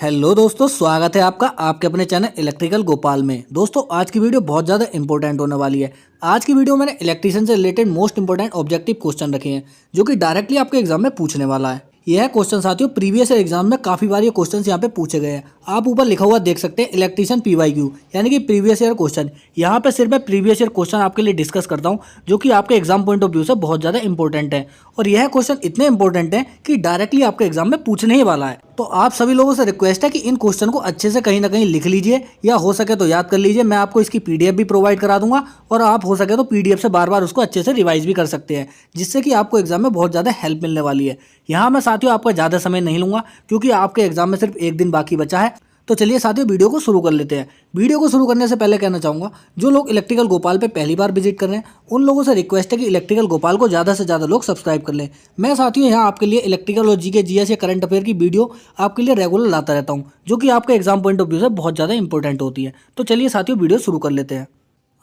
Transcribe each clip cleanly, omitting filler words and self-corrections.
Hello दोस्तों, स्वागत है आपका आपके अपने चैनल इलेक्ट्रिकल गोपाल में। दोस्तों आज की वीडियो बहुत ज़्यादा इंपॉर्टेंट होने वाली है। आज की वीडियो मैंने इलेक्ट्रिशियन से related most important objective question रखे हैं जो कि डायरेक्टली आपके एग्जाम में पूछने वाला है। यह क्वेश्चन साथियों प्रीवियस ईयर एग्जाम में काफ़ी बार ये क्वेश्चन यहाँ पे पूछे गए हैं। आप ऊपर लिखा हुआ देख सकते हैं इलेक्ट्रिशियन PYQ यानी कि प्रीवियस ईयर क्वेश्चन। यहाँ पे सिर्फ मैं प्रीवियस ईयर क्वेश्चन आपके लिए डिस्कस करता हूँ जो कि आपके एग्जाम पॉइंट ऑफ व्यू से बहुत ज़्यादा इंपॉर्टेंट है। और यह क्वेश्चन इतने इंपॉर्टेंट है कि डायरेक्टली आपके एग्जाम में पूछने ही वाला है। तो आप सभी लोगों से रिक्वेस्ट है कि इन क्वेश्चन को अच्छे से कहीं ना कहीं लिख लीजिए या हो सके तो याद कर लीजिए। मैं आपको इसकी PDF भी प्रोवाइड करा दूंगा और आप हो सके तो PDF से बार बार उसको अच्छे से रिवाइज भी कर सकते हैं, जिससे कि आपको एग्जाम में बहुत ज़्यादा हेल्प मिलने वाली है। यहाँ मैं साथियों आपका ज़्यादा समय नहीं लूंगा क्योंकि आपके एग्जाम में सिर्फ एक दिन बाकी बचा है। तो चलिए साथियों वीडियो को शुरू कर लेते हैं। वीडियो को शुरू करने से पहले कहना चाहूँगा जो लोग इलेक्ट्रिकल गोपाल पे पहली बार विजिट कर रहे हैं उन लोगों से रिक्वेस्ट है कि इलेक्ट्रिकल गोपाल को ज़्यादा से ज़्यादा लोग सब्सक्राइब कर लें। मैं साथियों यहाँ आपके लिए इलेक्ट्रिकल और GK GS या करंट अफेयर की वीडियो आपके लिए रेगुलर लाता रहता हूँ जो कि आपके एग्जाम पॉइंट ऑफ व्यू से बहुत ज़्यादा इंपॉर्टेंट होती है। तो चलिए साथियों वीडियो शुरू कर लेते हैं।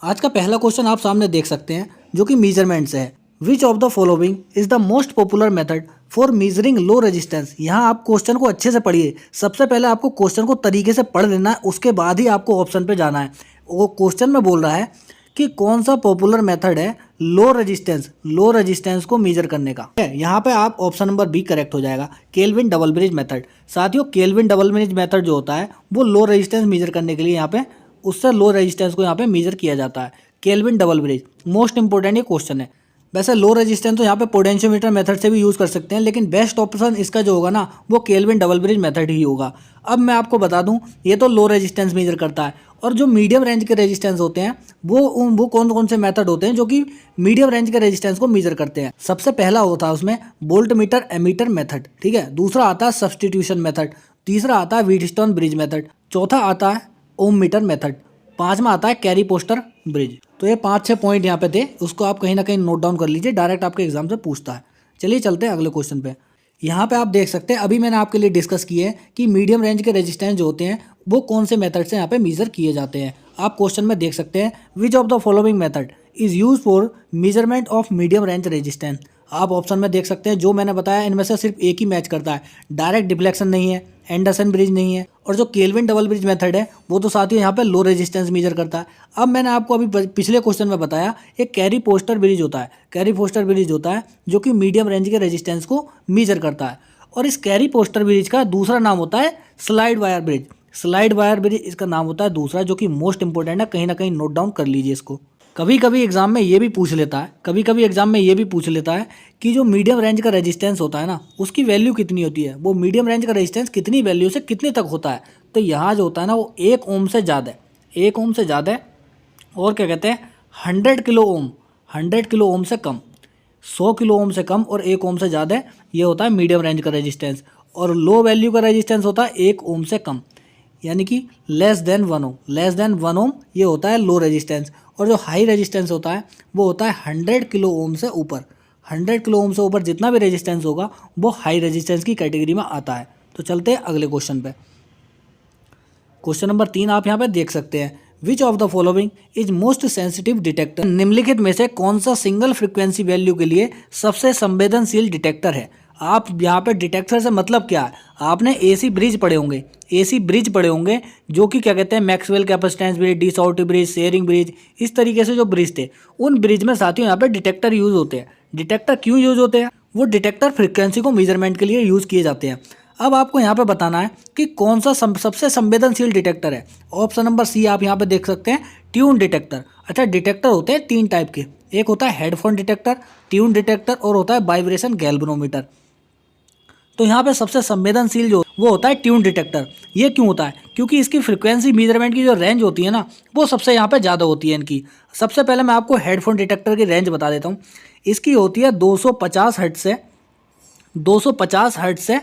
आज का पहला क्वेश्चन आप सामने देख सकते हैं जो कि मेजरमेंट से है। विच of the following is the most popular method for measuring low resistance. यहाँ आप क्वेश्चन को अच्छे से पढ़िए। सबसे पहले आपको क्वेश्चन को तरीके से पढ़ लेना है, उसके बाद ही आपको ऑप्शन पे जाना है। वो क्वेश्चन में बोल रहा है कि कौन सा पॉपुलर मेथड है लो रेजिस्टेंस को मेजर करने का। यहाँ पे आप ऑप्शन नंबर B करेक्ट हो जाएगा, केल्विन डबल ब्रिज मेथड। साथियों केल्विन डबल ब्रिज मेथड जो होता है वो लो रेजिस्टेंस मेजर करने के लिए यहाँ पे उससे लो रेजिस्टेंस को यहाँ पे मेजर किया जाता है। Kelvin double bridge most important ये क्वेश्चन है। वैसे लो रेजिस्टेंस तो यहाँ पे पोटेंशियोमीटर मेथड से भी यूज़ कर सकते हैं, लेकिन बेस्ट ऑप्शन इसका जो होगा ना वो केल्विन डबल ब्रिज मेथड ही होगा। अब मैं आपको बता दूं ये तो लो रेजिस्टेंस मेजर करता है, और जो मीडियम रेंज के रेजिस्टेंस होते हैं वो कौन कौन से मेथड होते हैं जो कि मीडियम रेंज के रेजिस्टेंस को मेजर करते हैं। सबसे पहला होता है उसमें वोल्ट मीटर एमीटर मेथड, ठीक है। दूसरा आता है सब्सटीट्यूशन मेथड। तीसरा आता है व्हीटस्टोन ब्रिज मेथड। चौथा आता है ओम मीटर मेथड। पांचवा आता है कैरी पोस्टर ब्रिज। तो ये 5-6 पॉइंट यहाँ पे थे, उसको आप कहीं ना कहीं नोट डाउन कर लीजिए, डायरेक्ट आपके एग्जाम से पूछता है। चलिए चलते हैं अगले क्वेश्चन पे। यहाँ पे आप देख सकते हैं अभी मैंने आपके लिए डिस्कस किए हैं कि मीडियम रेंज के रेजिस्टेंस जो होते हैं वो कौन से मेथड से यहाँ पे मेजर किए जाते हैं। आप क्वेश्चन में देख सकते हैं विच of the following method is use for measurement of medium range resistance. आप ऑप्शन में देख सकते हैं जो मैंने बताया इनमें से सिर्फ एक ही मैच करता है। डायरेक्ट डिफ्लेक्शन नहीं है, एंडरसन ब्रिज नहीं है, और जो केल्विन डबल ब्रिज मेथड है वो तो साथियों यहाँ पे लो रेजिस्टेंस मेजर करता है। अब मैंने आपको अभी पिछले क्वेश्चन में बताया एक कैरी पोस्टर ब्रिज होता है। कैरी पोस्टर ब्रिज होता है जो कि मीडियम रेंज के रेजिस्टेंस को मेजर करता है, और इस कैरी पोस्टर ब्रिज का दूसरा नाम होता है slide wire bridge. Slide wire bridge इसका नाम होता है दूसरा, जो कि मोस्ट इंपॉर्टेंट है, कहीं ना कहीं नोट डाउन कर लीजिए इसको। कभी कभी एग्जाम में ये भी पूछ लेता है कि जो मीडियम रेंज का रेजिस्टेंस होता है ना उसकी वैल्यू कितनी होती है, वो मीडियम रेंज का रेजिस्टेंस कितनी वैल्यू से कितने तक होता है। तो यहाँ जो होता है ना वो 1 ओम से ज़्यादा है, 1 ओम से ज़्यादा है, और क्या कहते हैं 100 किलो ओम, 100 किलो ओम से कम, 100 किलो ओम से कम और 1 ओम से ज़्यादा है, ये होता है मीडियम रेंज का रेजिस्टेंस। और लो वैल्यू का रेजिस्टेंस होता है 1 ओम से कम, यानी कि लेस देन 1 ओम, ये होता है लो रेजिस्टेंस। और जो हाई रेजिस्टेंस होता है वो होता है 100 किलो ओम से ऊपर। 100 किलो ओम से ऊपर जितना भी रेजिस्टेंस होगा वो हाई रेजिस्टेंस की कैटेगरी में आता है। तो चलते हैं अगले क्वेश्चन पे। क्वेश्चन नंबर 3 आप यहाँ पे देख सकते हैं, विच of the following is most sensitive detector. निम्नलिखित में से कौन सा सिंगल फ्रीक्वेंसी वैल्यू के लिए सबसे संवेदनशील डिटेक्टर है। आप यहाँ पे डिटेक्टर से मतलब क्या है, आपने AC ब्रिज पढ़े होंगे जो कि क्या कहते हैं Maxwell capacitance bridge, De Sauty bridge, Schering bridge, इस तरीके से जो ब्रिज थे उन ब्रिज में साथियों यहाँ पे डिटेक्टर यूज होते हैं। डिटेक्टर क्यों यूज होते हैं, वो डिटेक्टर फ्रीक्वेंसी को मेजरमेंट के लिए यूज किए जाते हैं। अब आपको यहाँ पे बताना है कि कौन सा सबसे संवेदनशील डिटेक्टर है। ऑप्शन नंबर C आप यहाँ पे देख सकते हैं ट्यून डिटेक्टर। अच्छा, डिटेक्टर होते हैं 3 टाइप के, एक होता है हेडफोन डिटेक्टर, ट्यून डिटेक्टर और होता है वाइब्रेशन गैल्वेनोमीटर। तो यहाँ पे सबसे संवेदनशील जो वो होता है ट्यून डिटेक्टर। ये क्यों होता है, क्योंकि इसकी फ्रीक्वेंसी मेजरमेंट की जो रेंज होती है ना वो सबसे यहाँ पे ज़्यादा होती है इनकी। सबसे पहले मैं आपको हेडफोन डिटेक्टर की रेंज बता देता हूँ। इसकी होती है 250 हर्ट्ज से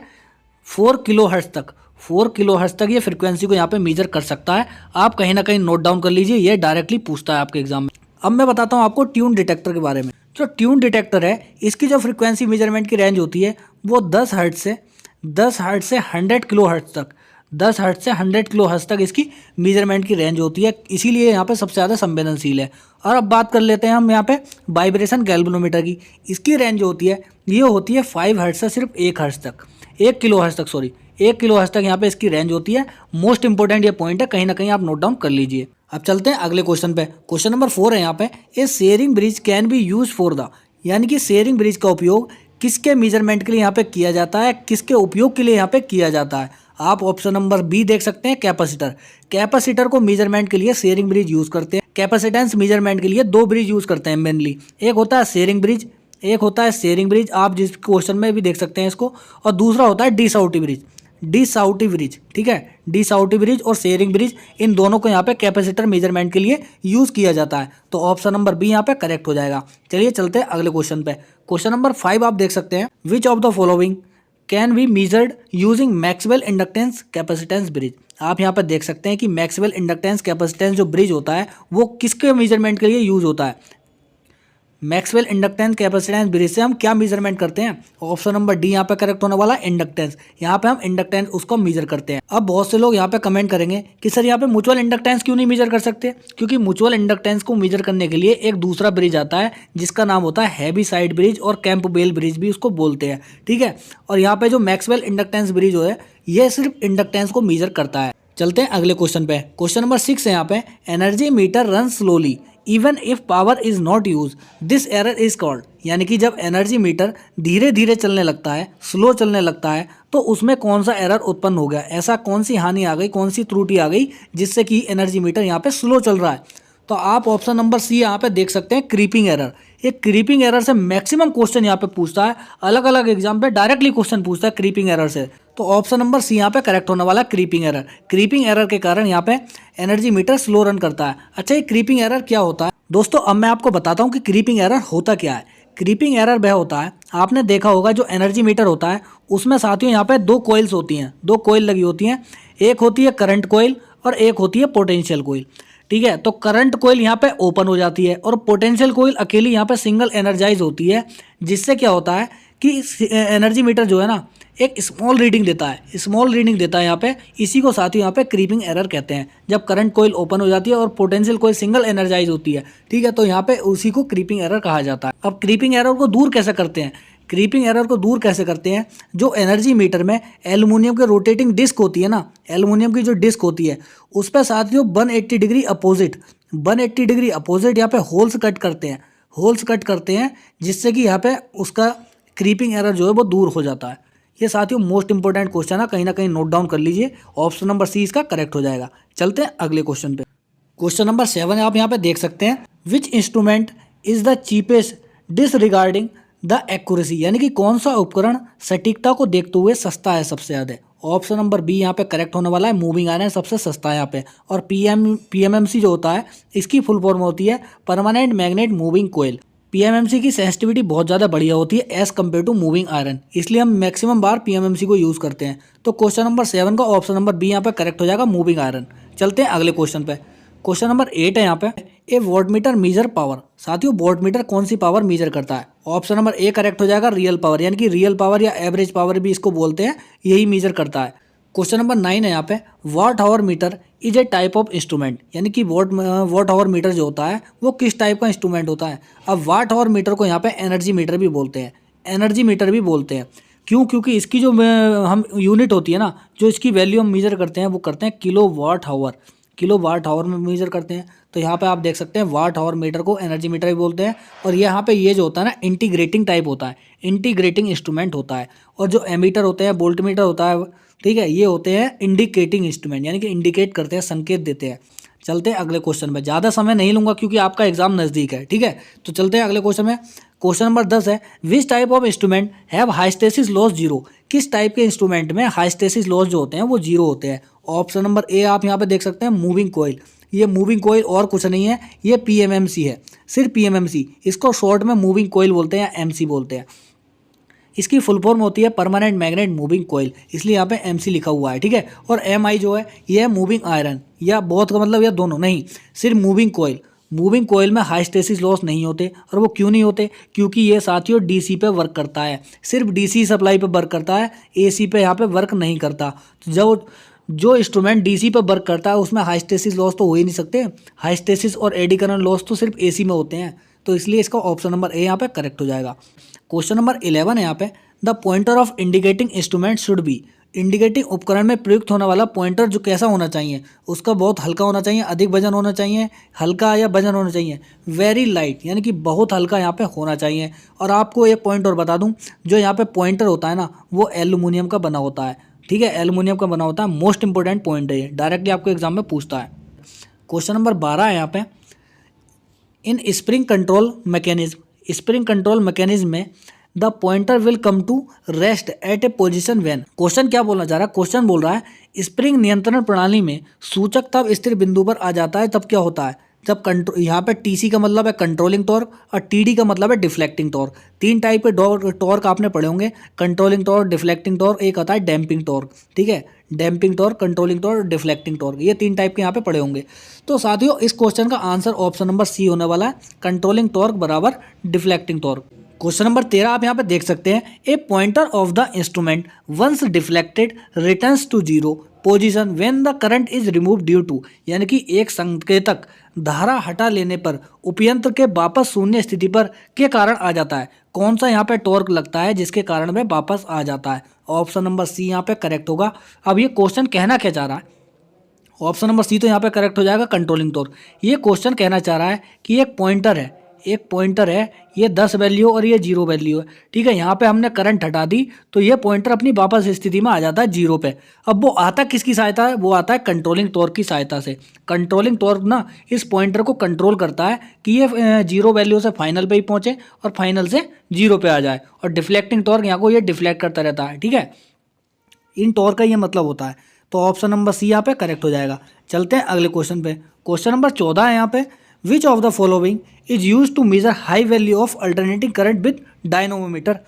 4 किलो हर्ट्ज तक। 4 किलो हर्ट्ज तक ये फ्रीक्वेंसी को यहाँ पे मेजर कर सकता है। आप कहीं ना कहीं नोट डाउन कर लीजिए, ये डायरेक्टली पूछता है आपके एग्जाम में। अब मैं बताता हूँ आपको ट्यून डिटेक्टर के बारे में। जो ट्यून डिटेक्टर है इसकी जो फ्रीक्वेंसी मेजरमेंट की रेंज होती है वो 10 हर्ट्ज से 100 किलो हर्ट्ज तक, 10 हर्ट्ज से 100 किलो हर्ट्ज तक इसकी मेजरमेंट की रेंज होती है, इसीलिए यहाँ पे सबसे ज़्यादा संवेदनशील है। और अब बात कर लेते हैं हम यहाँ पे वाइब्रेशन गैल्वेनोमीटर की। इसकी रेंज जो होती है ये होती है 5 हर्ट्ज से सिर्फ 1 हर्ट्ज तक। 1 किलो हर्ट्ज तक, सॉरी 1 किलो हर्ट्ज तक यहाँ पे इसकी रेंज होती है। मोस्ट इंपॉर्टेंट ये पॉइंट है, कहीं ना कहीं आप नोट डाउन कर लीजिए। अब चलते हैं अगले क्वेश्चन पे। क्वेश्चन नंबर 4 है यहाँ पे, a Schering bridge can be use for the, यानी कि शेयरिंग ब्रिज का उपयोग किसके मेजरमेंट के लिए यहाँ पे किया जाता है, किसके उपयोग के लिए यहाँ पे किया जाता है। आप ऑप्शन नंबर बी देख सकते हैं, कैपेसिटर। कैपेसिटर को मेजरमेंट के लिए शेयरिंग ब्रिज यूज करते हैं। कैपेसिटेंस मेजरमेंट के लिए 2 ब्रिज यूज करते हैं मेनली, एक होता है शेयरिंग ब्रिज, एक होता है शेयरिंग ब्रिज, आप जिस क्वेश्चन में भी देख सकते हैं इसको, और दूसरा होता है डिसाउटी ब्रिज। डिसाउटी ब्रिज, ठीक है, डिसाउटी ब्रिज और शेयरिंग ब्रिज, इन दोनों को यहाँ पे कैपेसिटर मेजरमेंट के लिए यूज किया जाता है। तो ऑप्शन नंबर बी यहाँ पे करेक्ट हो जाएगा। चलिए चलते हैं अगले क्वेश्चन पे। क्वेश्चन नंबर 5 आप देख सकते हैं, विच of the following can be measured using Maxwell inductance capacitance bridge. आप यहाँ पे देख सकते हैं कि मैक्सवेल इंडक्टेंस कैपेसिटेंस जो ब्रिज होता है वो किसके मेजरमेंट के लिए यूज होता है। मैक्सवेल इंडक्टेंस कैपेसिटेंस ब्रिज से हम क्या मेजरमेंट करते हैं। ऑप्शन नंबर डी यहाँ पे करेक्ट होने वाला, इंडक्टेंस। यहाँ पे हम इंडक्टेंस उसको मेजर करते हैं। अब बहुत से लोग यहाँ पे कमेंट करेंगे कि सर यहाँ पे म्यूचुअल इंडक्टेंस क्यों नहीं मेजर कर सकते, क्योंकि म्यूचुअल इंडक्टेंस को मेजर करने के लिए एक दूसरा ब्रिज आता है जिसका नाम होता है हैवी साइड ब्रिज, और कैंपबेल ब्रिज भी उसको बोलते हैं, ठीक है। और यहाँ पे जो मैक्सवेल इंडक्टेंस ब्रिज हो है ये सिर्फ इंडक्टेंस को मेजर करता है। चलते हैं अगले क्वेश्चन पे। क्वेश्चन नंबर 6 है यहाँ पे, energy meter run slowly even if power is not use, this error is called. यानी कि जब एनर्जी मीटर धीरे धीरे चलने लगता है, स्लो चलने लगता है, तो उसमें कौन सा एरर उत्पन्न हो गया, ऐसा कौन सी हानि आ गई, कौन सी त्रुटि आ गई जिससे कि एनर्जी मीटर यहाँ पे स्लो चल रहा है। तो आप ऑप्शन नंबर सी यहाँ पे देख सकते हैं, क्रीपिंग एरर। ये क्रीपिंग एरर से मैक्सिमम क्वेश्चन यहाँ पे पूछता है, अलग अलग एग्जाम पे डायरेक्टली क्वेश्चन पूछता है क्रीपिंग एरर से। तो ऑप्शन नंबर सी यहाँ पे करेक्ट होने वाला, क्रीपिंग एरर। क्रीपिंग एरर के कारण यहाँ पे एनर्जी मीटर स्लो रन करता है। अच्छा, ये क्रीपिंग एरर क्या होता है दोस्तों, अब मैं आपको बताता हूँ कि क्रीपिंग एरर होता क्या है। क्रीपिंग एरर वह होता है, आपने देखा होगा जो एनर्जी मीटर होता है उसमें साथियों यहाँ पे 2 कॉइल्स होती हैं, 2 कॉइल लगी होती हैं। एक होती है करंट कॉइल और एक होती है पोटेंशियल कॉइल, ठीक है। तो करंट कॉइल यहाँ पे ओपन हो जाती है और पोटेंशियल कॉइल अकेली यहाँ पे सिंगल एनर्जाइज होती है, जिससे क्या होता है कि एनर्जी मीटर जो है ना एक स्मॉल रीडिंग देता है, स्मॉल रीडिंग देता है यहाँ पे। इसी को साथ ही यहाँ पे क्रीपिंग एरर कहते हैं, जब करंट कॉइल ओपन हो जाती है और पोटेंशियल कॉइल सिंगल एनर्जाइज होती है, ठीक है। तो यहाँ पे उसी को क्रीपिंग एरर कहा जाता है। अब क्रीपिंग एरर को दूर कैसे करते हैं, क्रीपिंग एरर को दूर कैसे करते हैं, जो एनर्जी मीटर में एल्युमिनियम के रोटेटिंग डिस्क होती है ना, एल्युमिनियम की जो डिस्क होती है उस पर साथियों 180 डिग्री अपोजिट, 180 डिग्री अपोजिट यहाँ पे होल्स कट करते हैं, होल्स कट करते हैं, जिससे कि यहाँ पे उसका क्रीपिंग एरर जो है वो दूर हो जाता है। ये साथियों मोस्ट इंपॉर्टेंट क्वेश्चन है, कहीं ना कहीं नोट डाउन कर लीजिए। ऑप्शन नंबर सी इसका करेक्ट हो जाएगा। चलते हैं अगले क्वेश्चन पे। क्वेश्चन नंबर 7 आप यहाँ पे देख सकते हैं, which instrument is the cheapest disregarding the accuracy, यानी कि कौन सा उपकरण सटीकता को देखते हुए सस्ता है सबसे ज़्यादा। ऑप्शन नंबर बी यहाँ पे करेक्ट होने वाला है, मूविंग आयरन सबसे सस्ता है यहाँ पे। और पीएमएमसी जो होता है इसकी फुल फॉर्म होती है permanent magnet moving coil. PMMC की सेंसिटिविटी बहुत ज़्यादा बढ़िया होती है as compared to moving iron, इसलिए हम मैक्सिमम बार पीएमएमसी को यूज़ करते हैं। तो क्वेश्चन नंबर 7 का ऑप्शन नंबर बी यहाँ पे करेक्ट हो जाएगा, मूविंग आयरन। चलते हैं अगले क्वेश्चन पे। क्वेश्चन नंबर 8 है यहाँ पे, ए वोल्टमीटर मेजर पावर। साथियों वोल्टमीटर कौन सी पावर मेजर करता है। ऑप्शन नंबर ए करेक्ट हो जाएगा, रियल पावर, यानी कि रियल पावर या एवरेज पावर भी इसको बोलते हैं, यही मेजर करता है। क्वेश्चन नंबर 9 है यहाँ पे, watt hour meter is a type of instrument, यानी कि वॉट आवर मीटर जो होता है वो किस टाइप का इंस्ट्रूमेंट होता है। अब वाट आवर मीटर को यहाँ पे एनर्जी मीटर भी बोलते हैं, एनर्जी मीटर भी बोलते हैं। क्यों, क्योंकि इसकी जो हम यूनिट होती है ना, जो इसकी वैल्यू हम मेजर करते हैं वो करते हैं kilo watt hour, kilo watt hour में मेजर करते हैं। तो यहाँ पे आप देख सकते हैं वाट आवर मीटर को एनर्जी मीटर भी बोलते हैं। और यहाँ पे ये जो होता है ना इंटीग्रेटिंग टाइप होता है, इंटीग्रेटिंग इंस्ट्रूमेंट होता है। और जो एमीटर होते हैं, वोल्ट मीटर होता है, ठीक है, ये होते हैं इंडिकेटिंग इंस्ट्रूमेंट, यानी कि इंडिकेट करते हैं, संकेत देते हैं। चलते हैं अगले क्वेश्चन में, ज़्यादा समय नहीं लूंगा क्योंकि आपका एग्जाम नज़दीक है, ठीक है। तो चलते हैं अगले क्वेश्चन में। क्वेश्चन नंबर 10 है, which type of instrument have hysteresis loss zero. किस टाइप के इंस्ट्रूमेंट में हाइस्टेसिस लॉस जो होते हैं वो जीरो होते हैं। ऑप्शन नंबर ए आप यहाँ पे देख सकते हैं, मूविंग कोयल। ये मूविंग कोयल और कुछ नहीं है, ये पीएमएमसी है, सिर्फ पीएमएमसी। इसको शॉर्ट में मूविंग कोयल बोलते हैं या एमसी बोलते हैं। इसकी फुल फॉर्म होती है परमानेंट मैग्नेट मूविंग कोयल, इसलिए यहाँ पे एमसी लिखा हुआ है, ठीक है। और एमआई जो है ये है मूविंग आयरन, या बहुत का मतलब या दोनों नहीं, सिर्फ मूविंग कोयल। मूविंग कोयल में हाइस्टेसिस लॉस नहीं होते। और वो क्यों नहीं होते, क्योंकि ये साथियों डीसी पे वर्क करता है, सिर्फ डीसी सप्लाई पे वर्क करता है, एसी पे यहाँ पे वर्क नहीं करता। तो जो इंस्ट्रूमेंट डीसी पे वर्क करता है उसमें हाइस्टेसिस लॉस तो हो ही नहीं सकते। हाइस्टेसिस और एडी करंट लॉस तो सिर्फ एसी में होते हैं, तो इसलिए इसका ऑप्शन नंबर ए यहाँ पे करेक्ट हो जाएगा। क्वेश्चन नंबर 11 है यहाँ पे, the pointer of indicating instrument should be. Indicating उपकरण में प्रयुक्त होने वाला पॉइंटर जो कैसा होना चाहिए, उसका बहुत हल्का होना चाहिए, अधिक वजन होना चाहिए, हल्का या वजन होना चाहिए, वेरी लाइट यानी कि बहुत हल्का यहाँ पे होना चाहिए। और आपको एक पॉइंट और बता दूं, जो यहाँ पे पॉइंटर होता है ना वो एल्यूमिनियम का बना होता है। ठीक है, एल्यूमिनियम का बना होता है। मोस्ट इंपॉर्टेंट पॉइंट है ये, डायरेक्टली आपको एग्जाम में पूछता है। क्वेश्चन नंबर 12 है यहाँ पे, in spring control mechanism, spring control mechanism में the pointer will come to rest at a position when. Question क्या बोलना चाह रहा है, क्वेश्चन बोल रहा है स्प्रिंग नियंत्रण प्रणाली में सूचक तब स्थिर बिंदु पर आ जाता है, तब क्या होता है, जब यहाँ पे टीसी का मतलब है कंट्रोलिंग टॉर्क और टीडी का मतलब है डिफ्लेक्टिंग टॉर्क। तीन टाइप के टॉर्क आपने पढ़े होंगे, कंट्रोलिंग टॉर्क, डिफ्लेक्टिंग टॉर्क, एक आता है डैम्पिंग टॉर्क। ठीक है, damping torque, controlling torque, deflecting torque, ये तीन टाइप के यहाँ पे पढ़े होंगे। तो साथियों इस क्वेश्चन का आंसर ऑप्शन नंबर सी होने वाला है, कंट्रोलिंग टॉर्क बराबर डिफ्लेक्टिंग टॉर्क। क्वेश्चन नंबर 13 आप यहाँ पे देख सकते हैं, a pointer of the instrument once deflected returns to zero position when the current is remove due to, यानी कि एक संकेतक धारा हटा लेने पर उपयंत्र के वापस शून्य स्थिति पर के कारण आ जाता है। कौन सा यहाँ पे टॉर्क लगता है जिसके कारण वह वापस आ जाता है? ऑप्शन नंबर सी यहाँ पे करेक्ट होगा। अब ये क्वेश्चन कहना क्या चाह रहा है, ऑप्शन नंबर सी तो यहाँ पे करेक्ट हो जाएगा, कंट्रोलिंग टॉर्क। ये क्वेश्चन कहना चाह रहा है कि एक पॉइंटर है, ये 10 वैल्यू और ये 0 वैल्यू है। ठीक है, यहाँ पे हमने करंट हटा दी तो ये पॉइंटर अपनी वापस स्थिति में आ जाता है 0 पे। अब वो आता किसकी सहायता है, वो आता है कंट्रोलिंग टॉर्क की सहायता से। कंट्रोलिंग टॉर्क ना इस पॉइंटर को कंट्रोल करता है कि ये 0 वैल्यू से फाइनल पे ही पहुंचे और फाइनल से 0 पे आ जाए। और डिफ्लेक्टिंग टॉर्क यहाँ को ये डिफ्लेक्ट करता रहता है। ठीक है, इन टॉर्क का ये मतलब होता है। तो ऑप्शन नंबर सी यहाँ पे करेक्ट हो जाएगा। चलते हैं अगले क्वेश्चन पे। क्वेश्चन नंबर 14 है यहाँ पे, which of the following is use to measure high value of alternating current with dynamometer,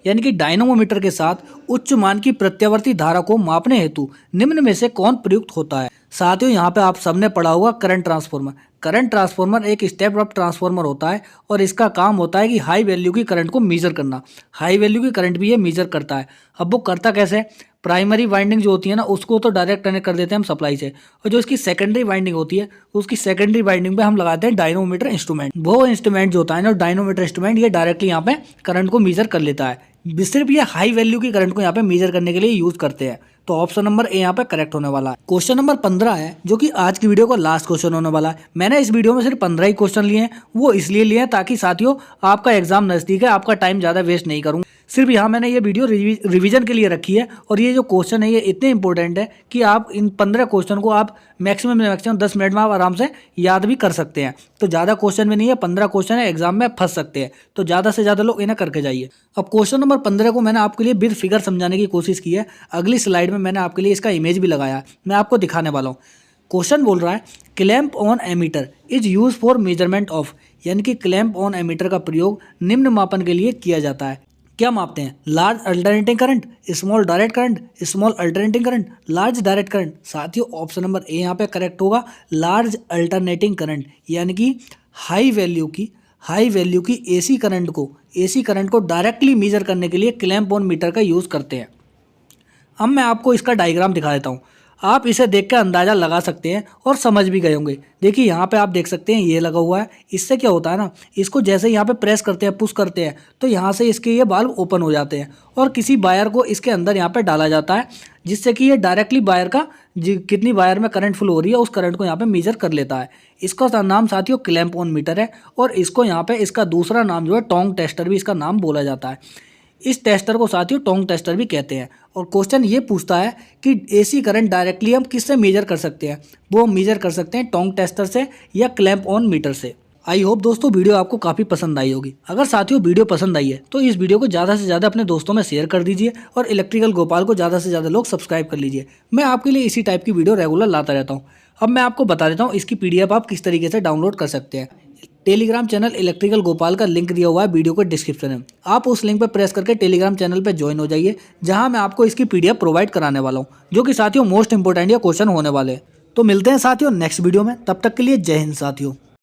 यानी कि डायनोमोमीटर के साथ उच्च मान की प्रत्यावर्ती धारा को मापने हेतु निम्न में से कौन प्रयुक्त होता है? साथियों यहाँ पे आप सबने पढ़ा होगा करंट ट्रांसफार्मर। करंट ट्रांसफार्मर एक स्टेप अप ट्रांसफार्मर होता है और इसका काम होता है कि हाई वैल्यू की करंट को मेजर करना। हाई वैल्यू की करंट भी ये मेजर करता है। अब वो करता कैसे? प्राइमरी वाइंडिंग जो होती है ना उसको तो डायरेक्ट कनेक्ट कर देते हैं हम सप्लाई से, और जो इसकी सेकेंडरी वाइंडिंग होती है उसकी सेकेंडरी वाइंडिंग पे हम लगाते हैं डायनोमीटर इंस्ट्रूमेंट। वो इंस्ट्रूमेंट जो होता है ना डायनोमीटर इंस्ट्रूमेंट, ये डायरेक्टली यहाँ पे करंट को मेजर कर लेता है। सिर्फ ये हाई वैल्यू की करंट को यहाँ पे मेजर करने के लिए यूज करते हैं। तो ऑप्शन नंबर ए यहाँ पे करेक्ट होने वाला है। क्वेश्चन नंबर 15 है जो कि आज की वीडियो का लास्ट क्वेश्चन होने वाला है। मैंने इस वीडियो में सिर्फ 15 ही क्वेश्चन लिए हैं, वो इसलिए लिए हैं ताकि साथियों आपका एग्जाम नजदीक है, आपका टाइम ज़्यादा वेस्ट नहीं करूँगा। सिर्फ यहाँ मैंने ये वीडियो रिवीजन के लिए रखी है और ये जो क्वेश्चन है ये इतने इंपॉर्टेंट है कि आप इन 15 क्वेश्चन को आप मैक्सिमम 10 मिनट में आप आराम से याद भी कर सकते हैं। तो ज़्यादा क्वेश्चन में नहीं है, 15 क्वेश्चन है, एग्जाम में फंस सकते हैं, तो ज़्यादा से ज़्यादा लोग इन्हें करके जाइए। अब क्वेश्चन नंबर 15 को मैंने आपके लिए विद फिगर समझाने की कोशिश की है। अगली स्लाइड में मैंने आपके लिए इसका इमेज भी लगाया है, मैं आपको दिखाने वाला हूँ। क्वेश्चन बोल रहा है clamp on ammeter is use for measurement of, यानी कि क्लैंप ऑन एमीटर का प्रयोग निम्न मापन के लिए किया जाता है। क्या मापते हैं? Large alternating current, small direct current, small alternating current, large direct current. साथियों ऑप्शन नंबर ए यहाँ पे करेक्ट होगा, लार्ज अल्टरनेटिंग करंट, यानी कि हाई वैल्यू की एसी करंट को डायरेक्टली मेजर करने के लिए क्लैंप ऑन मीटर का यूज़ करते हैं। अब मैं आपको इसका डायग्राम दिखा देता हूँ, आप इसे देख कर अंदाज़ा लगा सकते हैं और समझ भी गए होंगे। देखिए यहाँ पे आप देख सकते हैं ये लगा हुआ है, इससे क्या होता है ना, इसको जैसे यहाँ पे प्रेस करते हैं, पुश करते हैं, तो यहाँ से इसके ये वाल्व ओपन हो जाते हैं और किसी वायर को इसके अंदर यहाँ पे डाला जाता है, जिससे कि ये डायरेक्टली वायर का कितनी वायर में करंट फ्लो हो रही है उस करंट को यहाँ पे मेजर कर लेता है। इसका नाम साथियों क्लैंप ऑन मीटर है और इसको यहाँ पे इसका दूसरा नाम जो है टोंग टेस्टर भी इसका नाम बोला जाता है। इस टेस्टर को साथियों टोंग टेस्टर भी कहते हैं। और क्वेश्चन ये पूछता है कि एसी करंट डायरेक्टली हम किससे मेजर कर सकते हैं? वो हम मेजर कर सकते हैं टोंग टेस्टर से या क्लैंप ऑन मीटर से। आई होप दोस्तों वीडियो आपको काफ़ी पसंद आई होगी। अगर साथियों वीडियो पसंद आई है तो इस वीडियो को ज़्यादा से ज़्यादा अपने दोस्तों में शेयर कर दीजिए और इलेक्ट्रिकल गोपाल को ज़्यादा से ज़्यादा लोग सब्सक्राइब कर लीजिए। मैं आपके लिए इसी टाइप की वीडियो रेगुलर लाता रहता हूँ। अब मैं आपको बता देता हूँ इसकी PDF आप किस तरीके से डाउनलोड कर सकते हैं। टेलीग्राम चैनल इलेक्ट्रिकल गोपाल का लिंक दिया हुआ है वीडियो के डिस्क्रिप्शन में, आप उस लिंक पर प्रेस करके टेलीग्राम चैनल पर ज्वाइन हो जाइए, जहां मैं आपको इसकी PDF प्रोवाइड कराने वाला हूं, जो कि साथियों मोस्ट इंपोर्टेंट ये क्वेश्चन होने वाले हैं। तो मिलते हैं साथियों नेक्स्ट वीडियो में, तब तक के लिए जय हिंद साथियों।